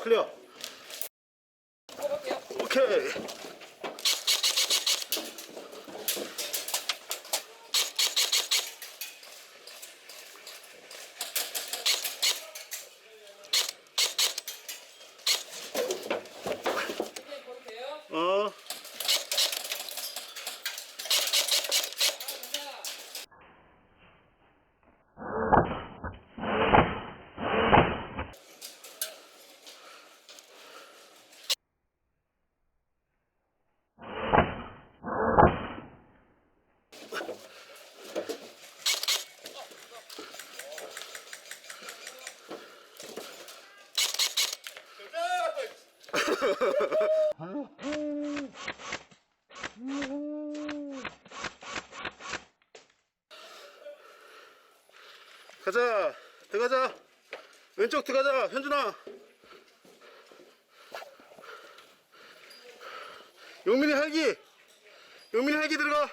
클리어. 오케이. 어. 가자. 들어가자. 왼쪽 들어가자. 현준아. 용민이 헬기. 용민이 헬기 들어가.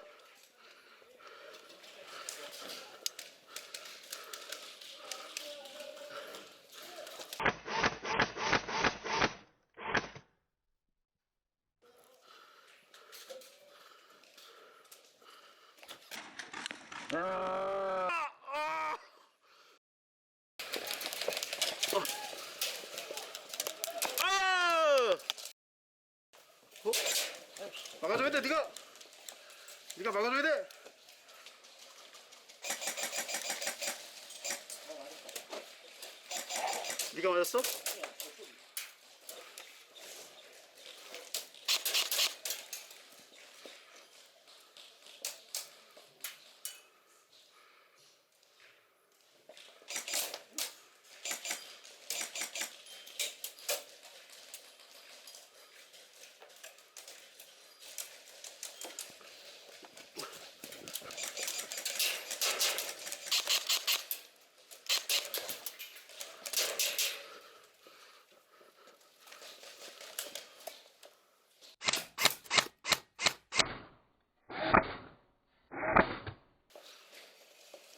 막아줘야 돼. 네가 막아줘야 돼. 네가 맞았어?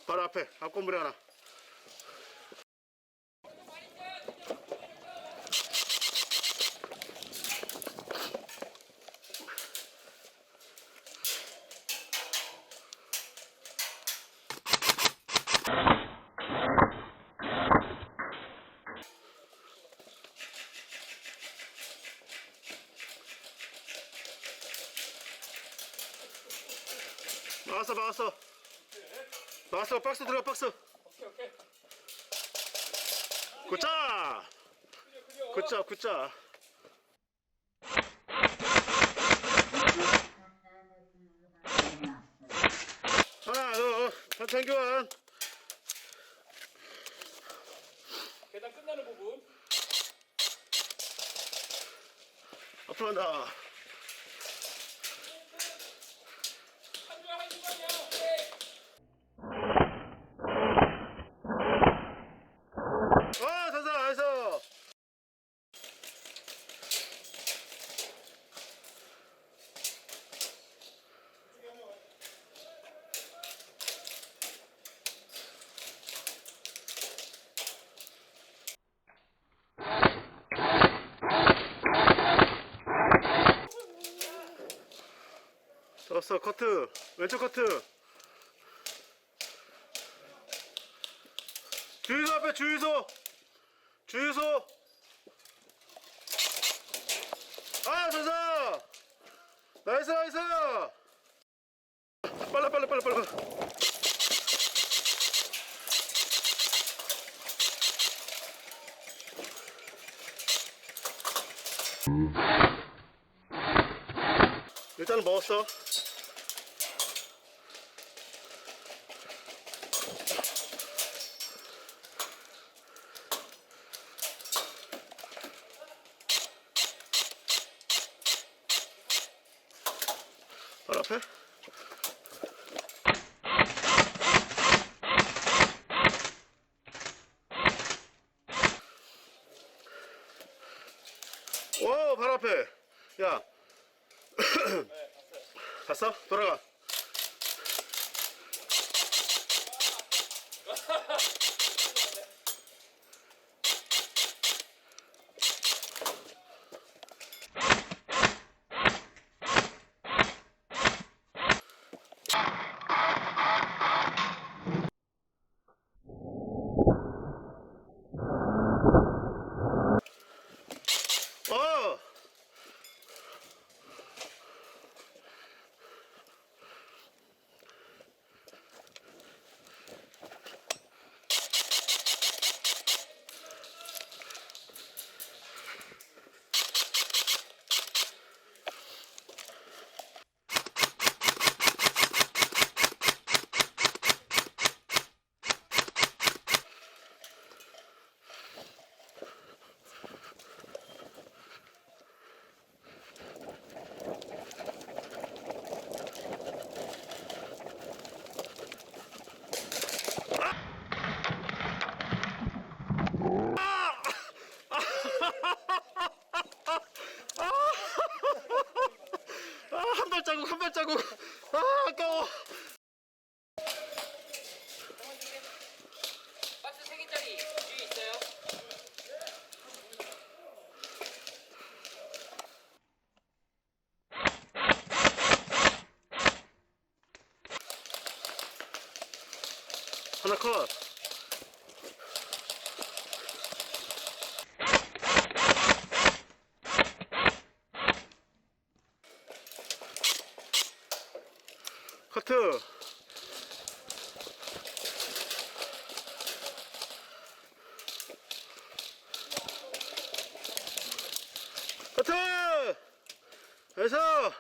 바로 앞에 앞건물에 하나. 막았어. 박스 들어가. 박스. 오케이. 굿자. 굿자. 하나 더. 탄창 교환. 계단 끝나는 부분. 앞으로 간다. 한 주간이야. 오케이. 산사 나이스. 잡았어. 커트. 왼쪽 커트. 주유소 앞에 주유소. 산사. 나이스. 빨라. 일단은 먹었어. 바로 앞에. 오, 바로 앞에. 야. 봤어? 돌아가. 어. 한 발자국 한 발자국. 아까워. 박스 3개짜리 뒤에 있어요? 하나 컷. 커트. 커트. 해서.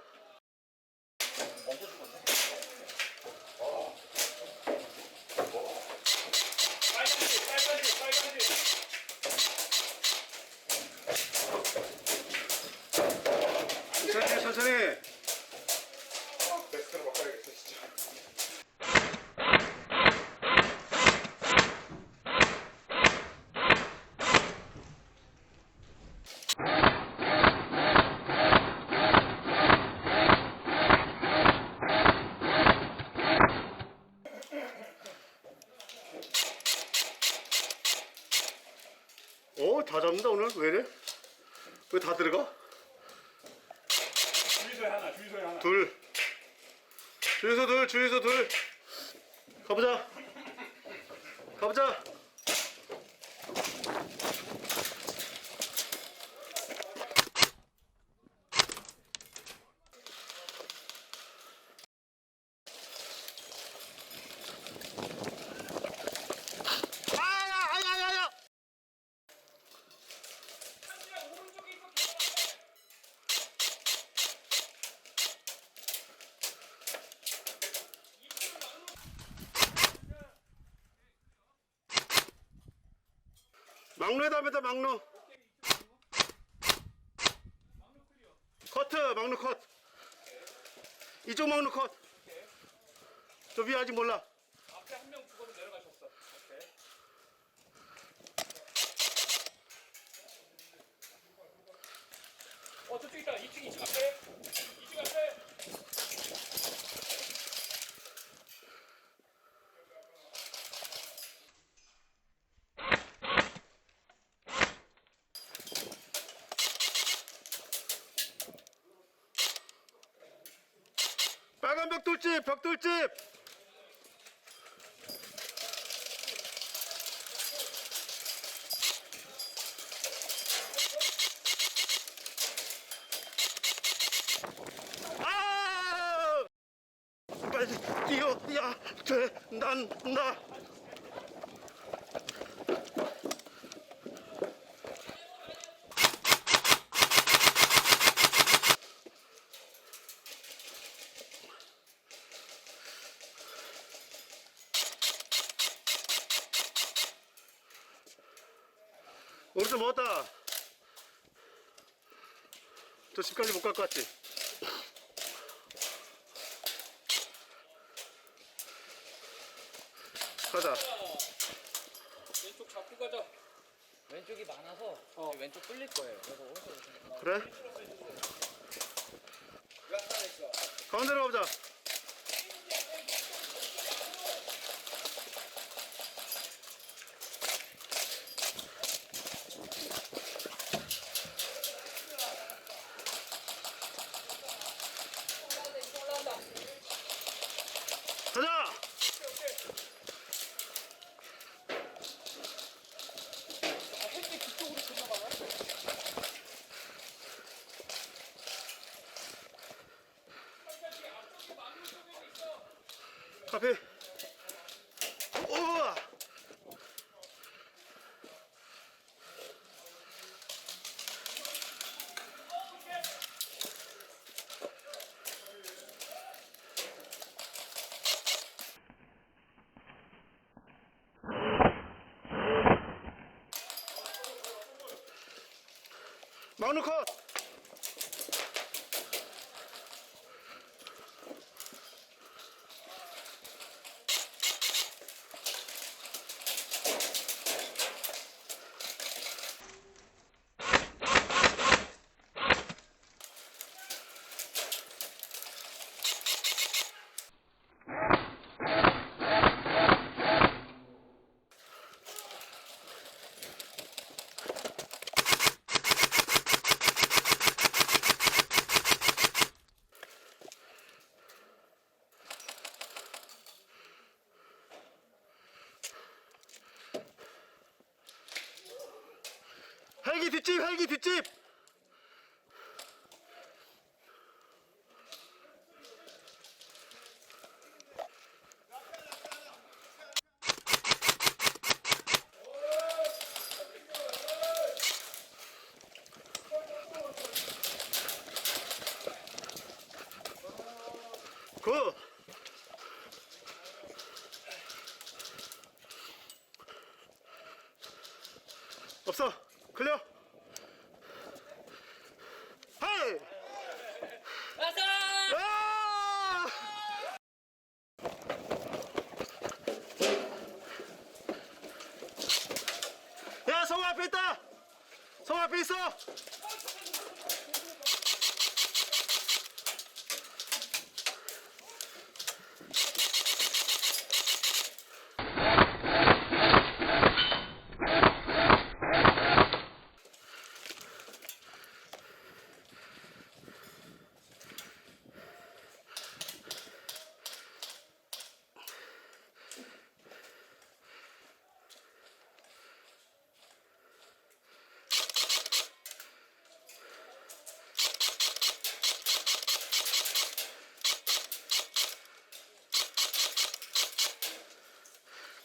천천히 천천히. 베스트로 바꿔야겠어 진짜. 오, 다 잡는다 오늘. 왜 이래? 왜 다 들어가? 주유소에 하나, 주유소에 하나. 둘. 주유소 둘, 주유소 둘. 가보자. 가보자. 아야야야야. 오른쪽에 있어. 막루에다 합니다. 막루. 커트. 막루 컷. 이쪽 막루 컷. 저 위에 아직 몰라. 앞에 한 명 죽어서 내려가셨어. 오케이. 저쪽 있다. 2층 앞에. 2층 앞에. 빨간 벽돌집. 벽돌집. 아! 빨리 뛰어야 된단다. 오른쪽 먹었다. 저 집까지 못 갈 것 같지? 가자. 왼쪽 잡고 가자. 왼쪽이 많아서 왼쪽 뚫릴 거예요. 그래서 오른쪽으로 좀. 그래? 가운데로 가보자. 가자. 앞에. 우와. 마운드 컷. 헬기 뒷집, 헬기 뒷집. 굿. 없어. 클리어. 헤이. 가자! 아! 야, 성우 앞에 있다. 성우 앞에 있어.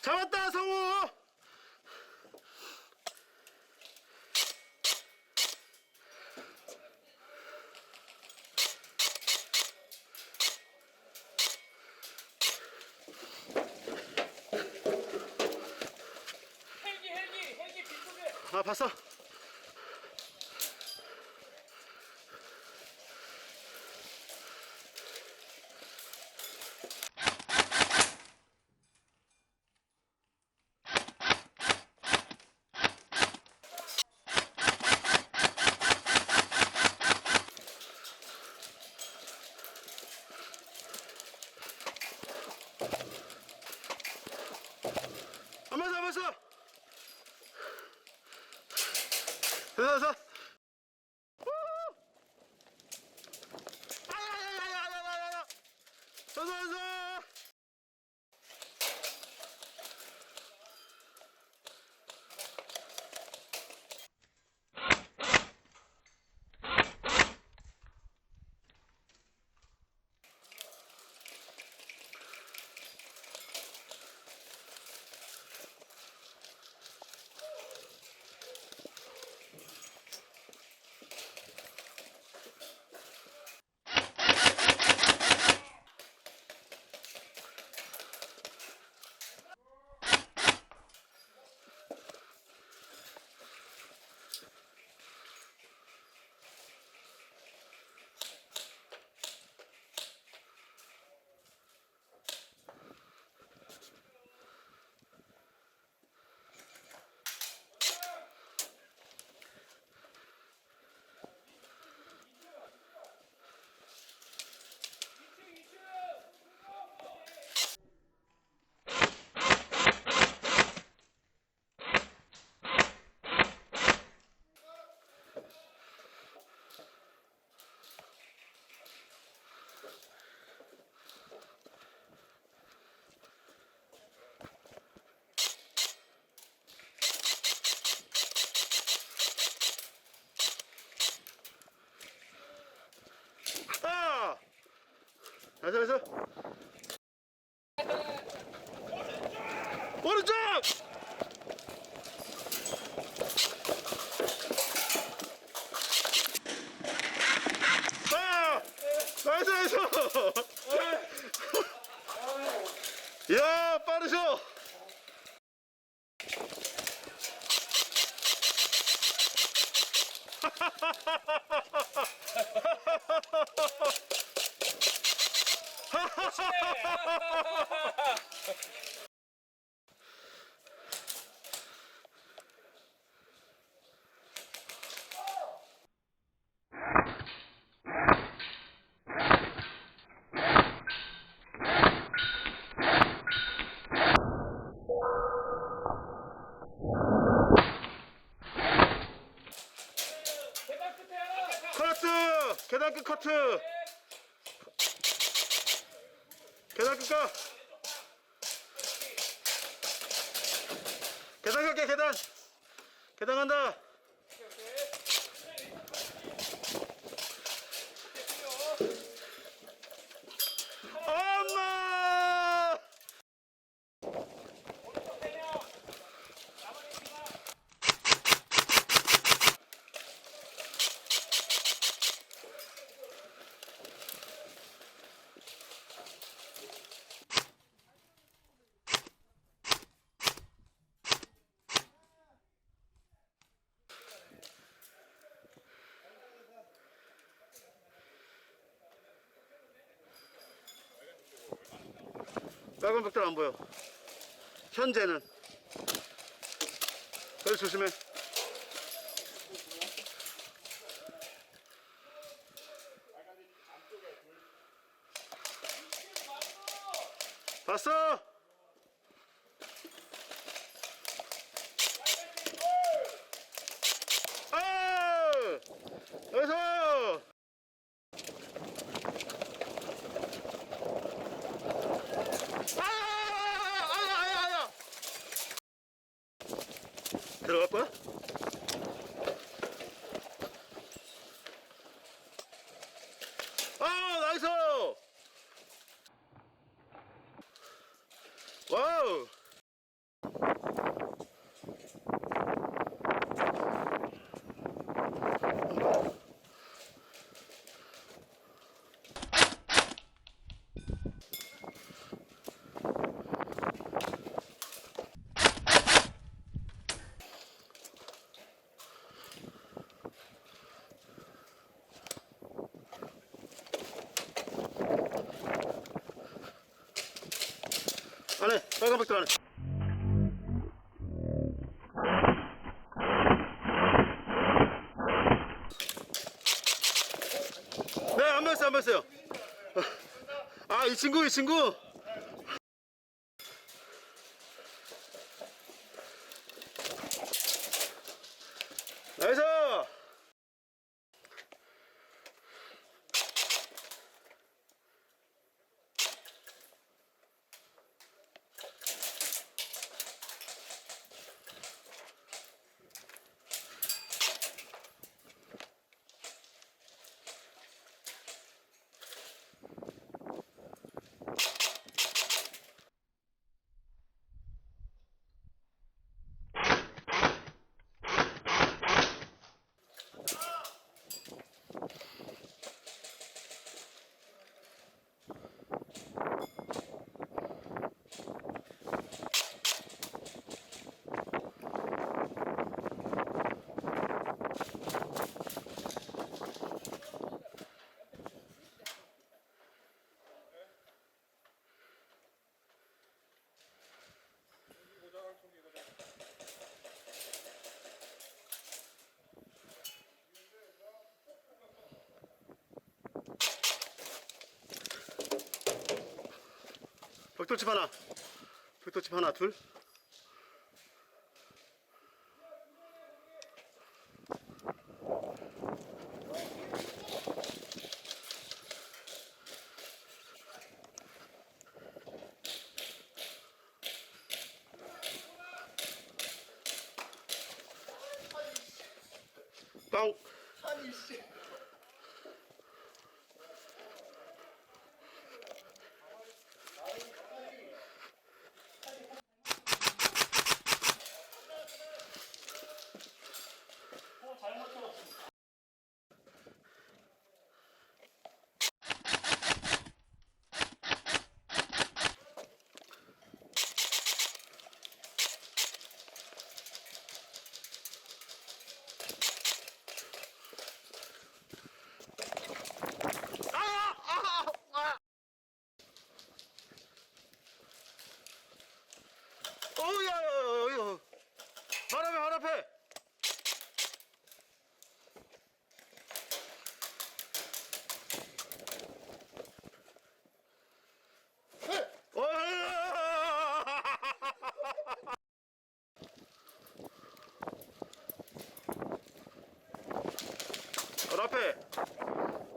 잡았다, 성우. 헬기 뒤쪽에. 아, 봤어. 안 봤어, 안 봤어. 됐어. 아야야야야야야야. 됐어. 됐어. 야, 빠르셔. 계단 끝에 하나. 커트. 계단 끝 커트. 계단 끝 가. 계단 갈게, 계단. 계단 간다. 엄마! 빨간 벽돌 안 보여. 현재는. 그래 조심해. 봤어? 아! 여기서! 아야야야야! 들어갈 거야? 아, 나이스! 와우! 안에 빨간 벽돌 안에. 네, 안 봤어요, 안 봤어요. 아, 이 친구. 나이스! 벽돌집 하나, 둘. 빵. 아니 씨.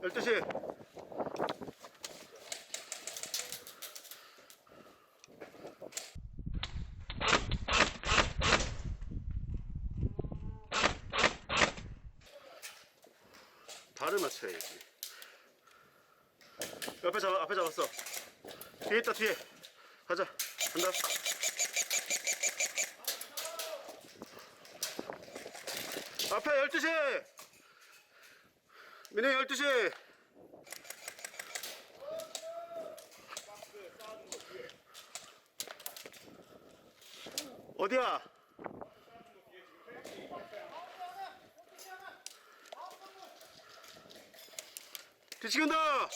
12시. 발을 맞춰야지. 앞에 잡았어. 뒤에 있다, 뒤에. 가자. 간다. 앞에 12시! 민영이 12시! 어디야? 뒤치긴다!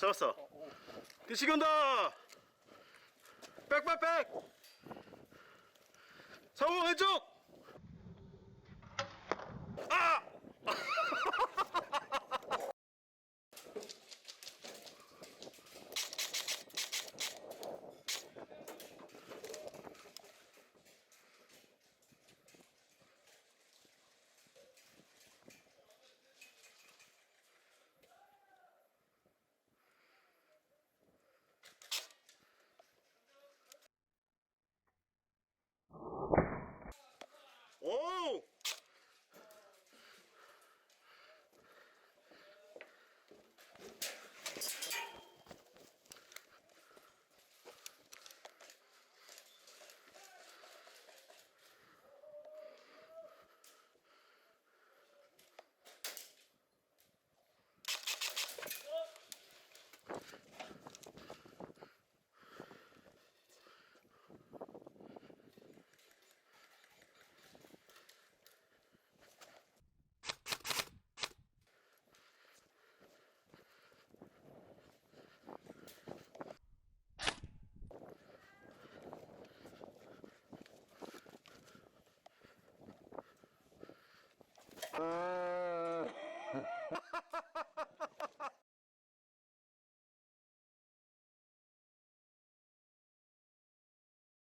잡았어. 뒤치긴다! 백! 성우 왼쪽!